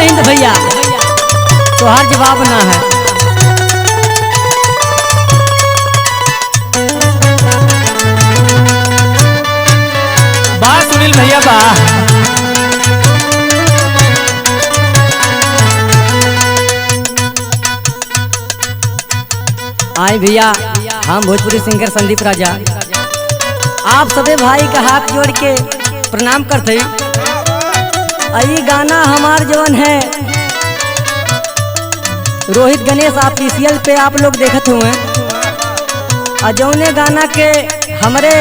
जय हिंद भैया, तोहार जवाब ना है। वाह सुनील भैया वाह। आए भैया, हम भोजपुरी सिंगर संदीप राजा आप सभी भाई का हाथ जोड़ के प्रणाम करते। यही गाना हमार जवन है रोहित गणेश ऑफिशियल पे आप लोग देखत हुए, और जौने गाना के हमारे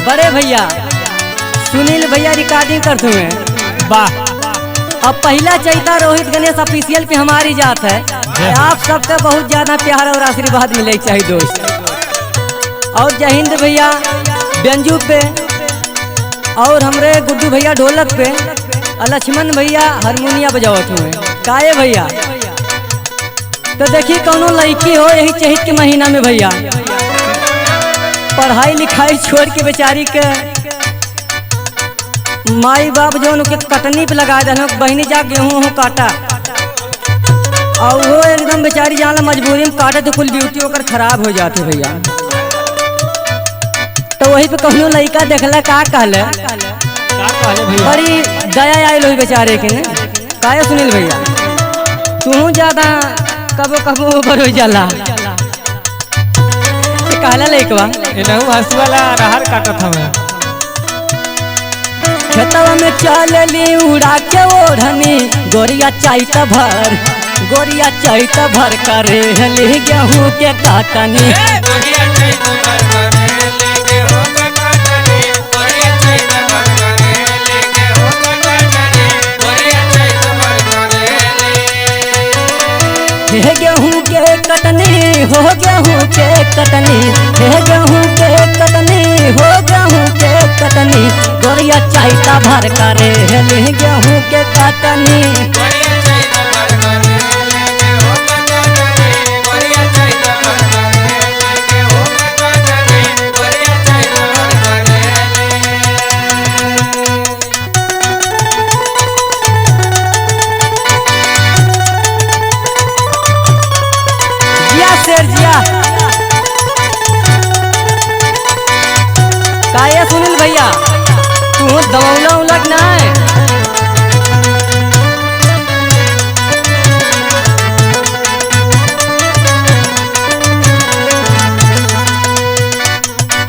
बड़े भैया सुनील भैया रिकॉर्डिंग करते हुए। वाह। अब पहला चैता रोहित गणेश ऑफिशियल पे हमारी जात है। आप सबका बहुत ज्यादा प्यार और आशीर्वाद मिले चाहिए दोस्त। और जय हिंद भैया बेंजू पे, और हमरे गुड्डू भैया ढोलक पे, और लक्ष्मण भैया हारमोनिया बजावत हुए। काये भैया तो देखिए कौनो लड़की हो यही चैत के महीना में भैया पढ़ाई लिखाई छोड़ के बेचारी के माई बाप जो उनके कटनी पे लगा दे, बहनी जा गेहूँ काटा, और वो एकदम बेचारी जान मजबूरी में काटे तो कुल ब्यूटी होकर खराब हो जाती भैया। तो वही पे कहूँ लड़का देखला का कहले बड़ी दया आई लो बेचारे के ने। काहे सुनील भैया तू ज्यादा कबो कबो ऊपर हो जाला कहला लड़कवा हंसी वाला रहर काटत हमें। खेतवा में चलली उड़ा के ओढ़नी गोरिया चैत भर, गोरिया चैत भर करे हली गेहूँ के काटनी। हे गेहूँ के कटनी हो गेहूँ के कटनी, हे गेहूँ के कटनी हो गेहूँ के कटनी, गोरिया चैता भर करे हली गेहूँ के कटनी। काया सुनील भैया तू दमौला उलग ना है।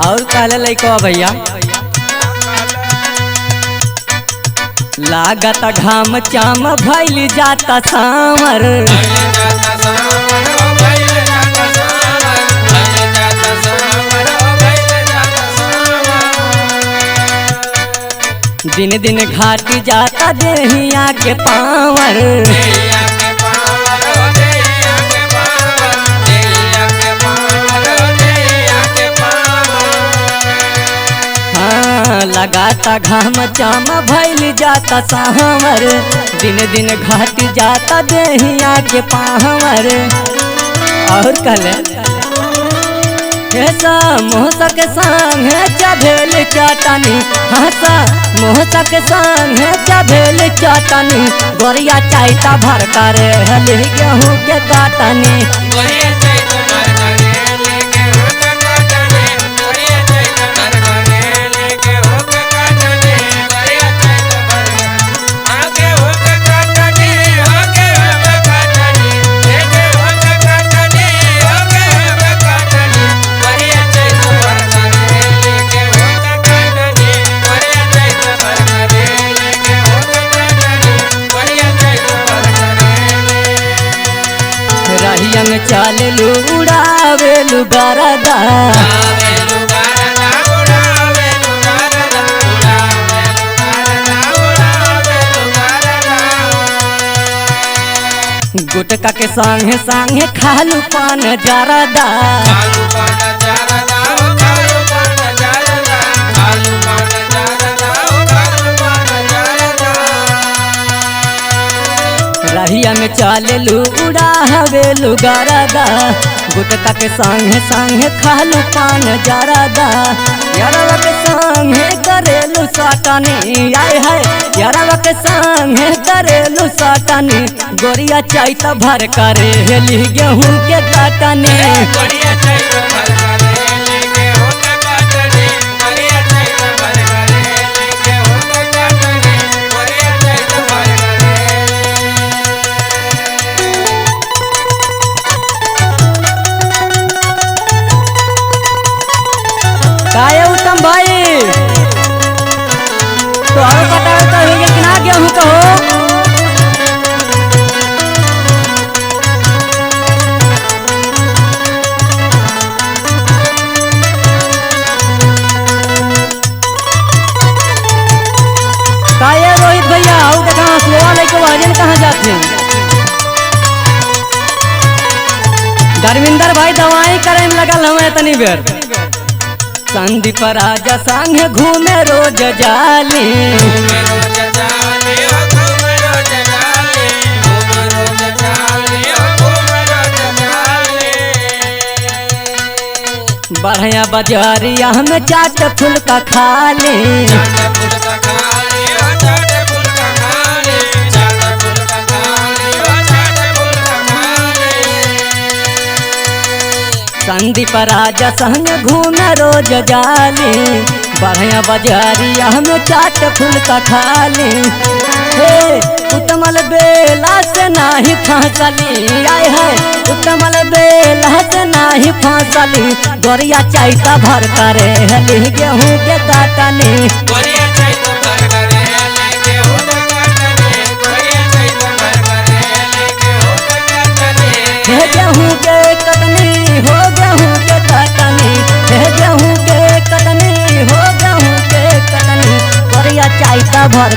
और काले लइकवा भैया लागत घाम चाम भइल जाता सामर, दिन दिन घाट जाता देहिया के पावर। हाँ लगाता घाम चाम भइल जाता सावर, दिन दिन घाट जाता देहिया के पावर। और कल ऐसा मोहसा के संग है चभेल चाटनी, हंसा मोहसा के संग है चभेल चाटनी, गोरिया चैता भर करे हली गेहूँ के काटनी। रहिया में चालू उड़ावेलू गरदा, गुटका के संगे संगे खालू पान जरदा। रहिया में चालेलू उड़ा हवेलू गारादा गुटका के संगे संगे खालू पान जरादा यारवा के संगे करेलू साटानी आय है यारवा के संगे करेलू साटानी गोरिया चैत भर करे हेली गेहूं के काटनी काये उत्तम भाई तो और कटावे तो हो गया कि ना गेहूं का हो काये रोहित भैया आओ देखा हंसुआ लेके वाजन कहाँ जाते हैं धर्मिंदर भाई दवाई करे में लगल हमें तनी बेर संदीप राजा संग घूमे रोज जाली बढ़िया बाजारिया में चाट फुल्का खाली संदीप राजा संग घूमे रोज जाली बढ़िया बाजारिया में चाट फुल्का खाली हे उत्तमल बेला से नाही फांसली आय है उत्तमल बेला से नाही फांसली गोरिया चैता भर करे हली गेहूं के काटनी गेहूं के कटनी हो गेहूं के कटनी गेहूं के कटनी हो गेहूं के कटनी गोरिया चैता भर